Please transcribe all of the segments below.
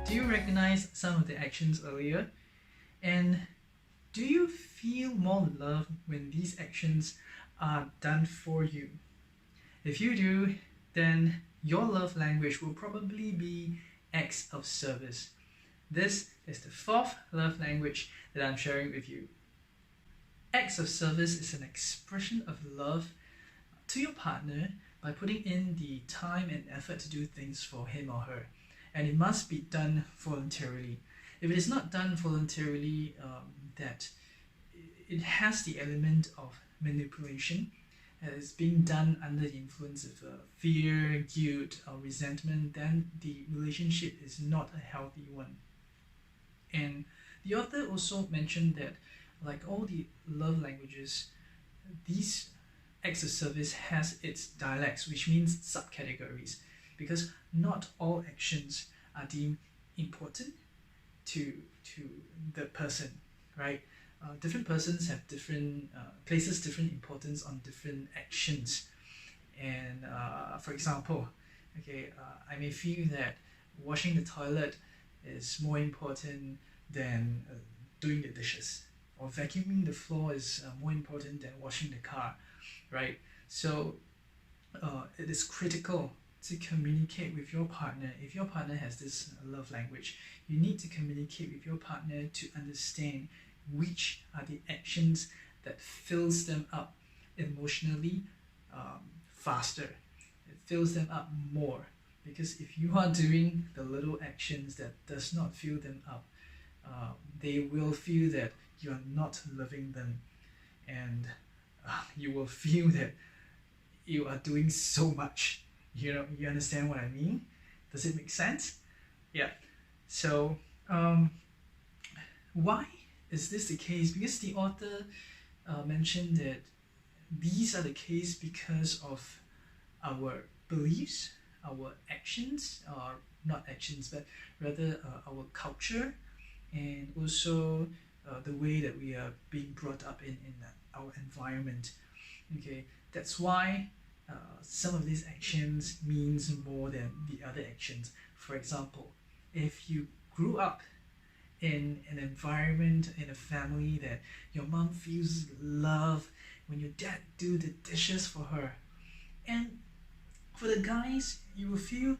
Do you recognize some of the actions earlier? And do you feel more love when these actions are done for you? If you do, then your love language will probably be acts of service. This is the fourth love language that I'm sharing with you. Acts of service is an expression of love to your partner by putting in the time and effort to do things for him or her. And it must be done voluntarily. If it is not done voluntarily, that it has the element of manipulation. It's being done under the influence of fear, guilt, or resentment, then the relationship is not a healthy one. And the author also mentioned that, like all the love languages, these acts of service has its dialects, which means subcategories, because not all actions are deemed important to the person, right? Different persons have different places different importance on different actions, and for example, okay, I may feel that washing the toilet is more important than doing the dishes, or vacuuming the floor is more important than washing the car, right? So it is critical to communicate with your partner. If your partner has this love language, you need to communicate with your partner to understand which are the actions that fills them up emotionally faster. It fills them up more, because if you are doing the little actions that does not fill them up, they will feel that you are not loving them, and you will feel that you are doing so much. You understand what I mean? Does it make sense? Yeah. So why is this the case? Because the author mentioned that these are the case because of our beliefs, our actions, or not actions, but rather our culture, and also the way that we are being brought up in our environment. Okay, that's why some of these actions means more than the other actions. For example, if you grew up in an environment, in a family that your mom feels love when your dad do the dishes for her, and for the guys, you will feel,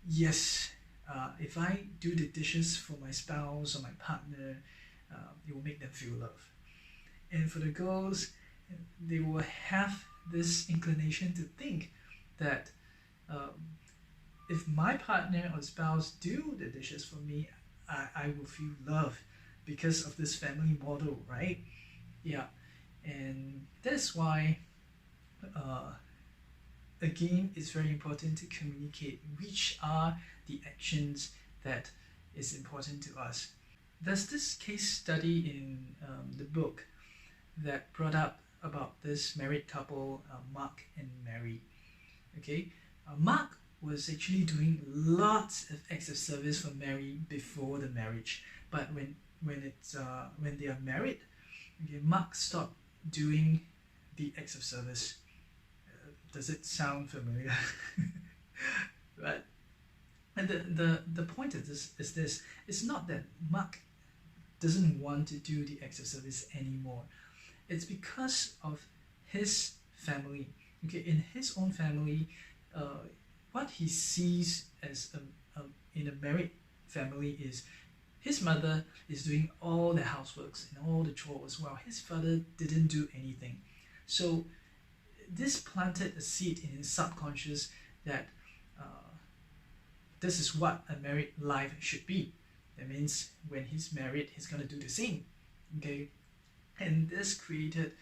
yes, if I do the dishes for my spouse or my partner, it will make them feel love. And for the girls, they will have this inclination to think that if my partner or spouse do the dishes for me, I will feel love because of this family model, right? Yeah, and that's why again, it's very important to communicate which are the actions that is important to us. There's this case study in the book that brought up about this married couple, Mark and Mary. Okay, Mark was actually doing lots of acts of service for Mary before the marriage, but when they are married, okay, Mark stopped doing the acts of service. Does it sound familiar? Right. And the point of this is this: it's not that Mark doesn't want to do the acts of service anymore. It's because of his family. Okay, in his own family, what he sees as in a married family is his mother is doing all the houseworks and all the chores while his father didn't do anything. So this planted a seed in his subconscious that this is what a married life should be. That means when he's married, he's gonna do the same. Okay, and this created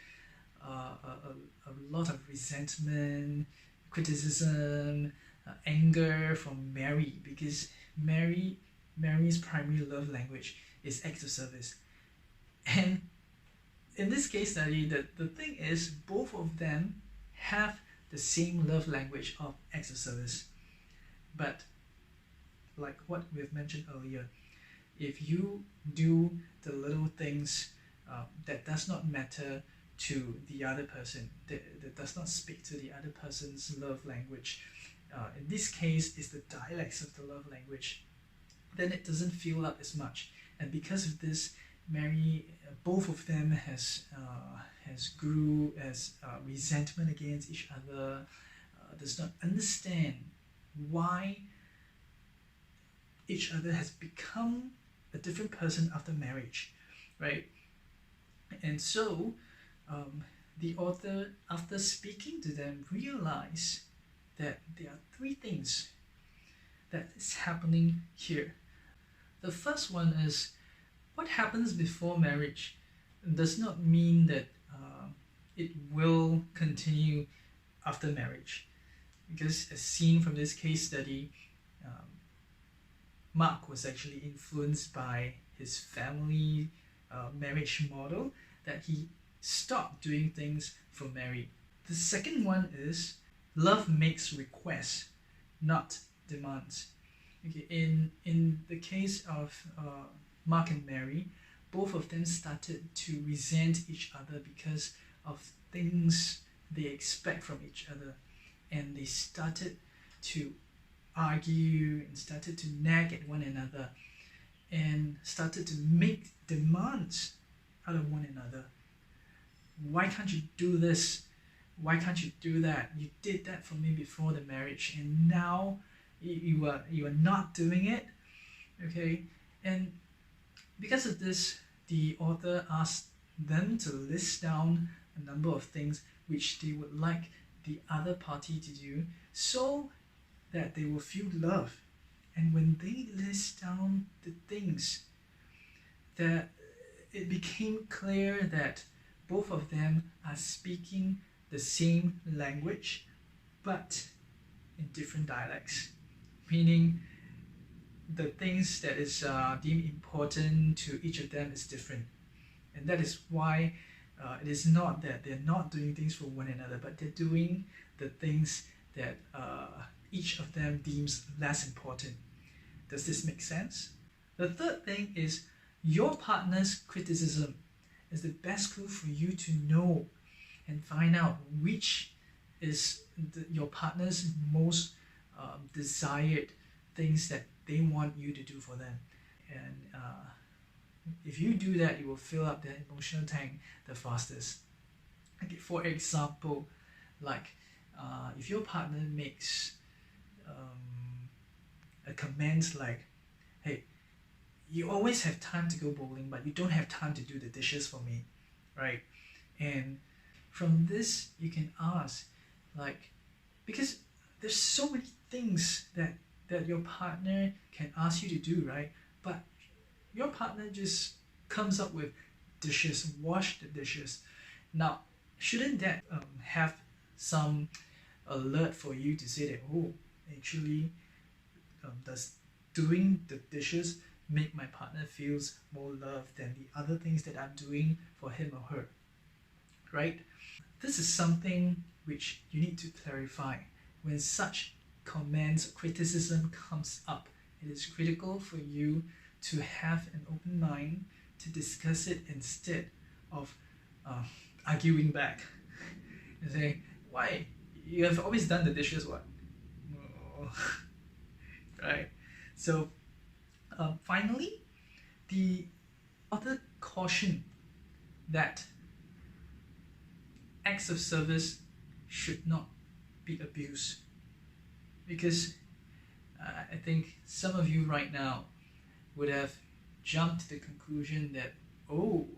a lot of resentment, criticism, anger from Mary, because Mary's primary love language is acts of service. And in this case study, the thing is both of them have the same love language of acts of service. But like what we've mentioned earlier, if you do the little things that does not matter to the other person, that does not speak to the other person's love language, in this case is the dialects of the love language, then it doesn't fill up as much. And because of this, both of them has grew as resentment against each other, does not understand why each other has become a different person after marriage, right? And so the author, after speaking to them, realized that there are three things that is happening here. The first one is what happens before marriage does not mean that it will continue after marriage. Because as seen from this case study, Mark was actually influenced by his family marriage model that he stopped doing things for Mary. The second one is love makes requests, not demands. Okay, in the case of Mark and Mary, both of them started to resent each other because of things they expect from each other, and they started to argue and started to nag at one another and started to make demands out of one another. Why can't you do this? Why can't you do that? You did that for me before the marriage, and now you are not doing it. Okay, and because of this, the author asked them to list down a number of things which they would like the other party to do so that they will feel love. And when they list down the things, that it became clear that both of them are speaking the same language but in different dialects, meaning the things that is deemed important to each of them is different. And that is why it is not that they're not doing things for one another, but they're doing the things that each of them deems less important. Does this make sense? The third thing is your partner's criticism is the best clue for you to know and find out which is your partner's most desired things that they want you to do for them. And if you do that, you will fill up their emotional tank the fastest. Okay, for example, like if your partner makes a comment like, hey, you always have time to go bowling, but you don't have time to do the dishes for me, right? And from this, you can ask, like, because there's so many things that your partner can ask you to do, right? But your partner just comes up with dishes, wash the dishes. Now, shouldn't that have some alert for you to say that, oh, actually, does doing the dishes make my partner feels more loved than the other things that I'm doing for him or her, right? This is something which you need to clarify. When such comments, criticism comes up, it is critical for you to have an open mind to discuss it instead of arguing back and say, why? You have always done the dishes, what? Oh. Right? So finally, the author cautioned that acts of service should not be abused, because I think some of you right now would have jumped to the conclusion that, oh,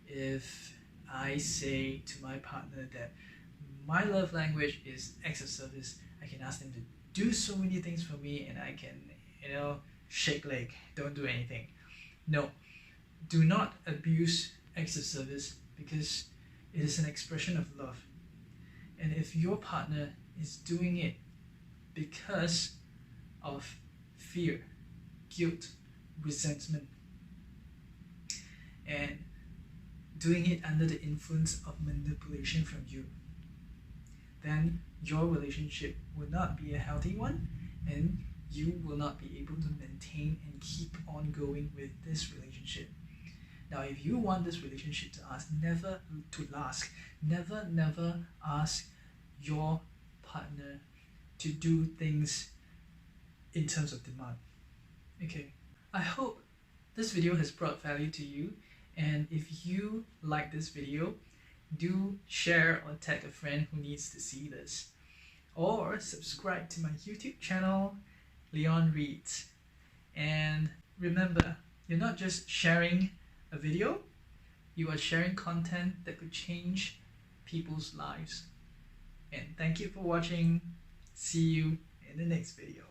if I say to my partner that my love language is acts of service, I can ask them to do so many things for me and I can, shake leg, don't do anything. No, do not abuse acts of service, because it is an expression of love. And if your partner is doing it because of fear, guilt, resentment, and doing it under the influence of manipulation from you, then your relationship will not be a healthy one, and you will not be able to maintain and keep on going with this relationship. Now, if you want this relationship to last, never ask your partner to do things in terms of demand. Okay, I hope this video has brought value to you, and if you like this video, do share or tag a friend who needs to see this, or subscribe to my YouTube channel, Leon Reads. And remember, you're not just sharing a video, you are sharing content that could change people's lives. And thank you for watching. See you in the next video.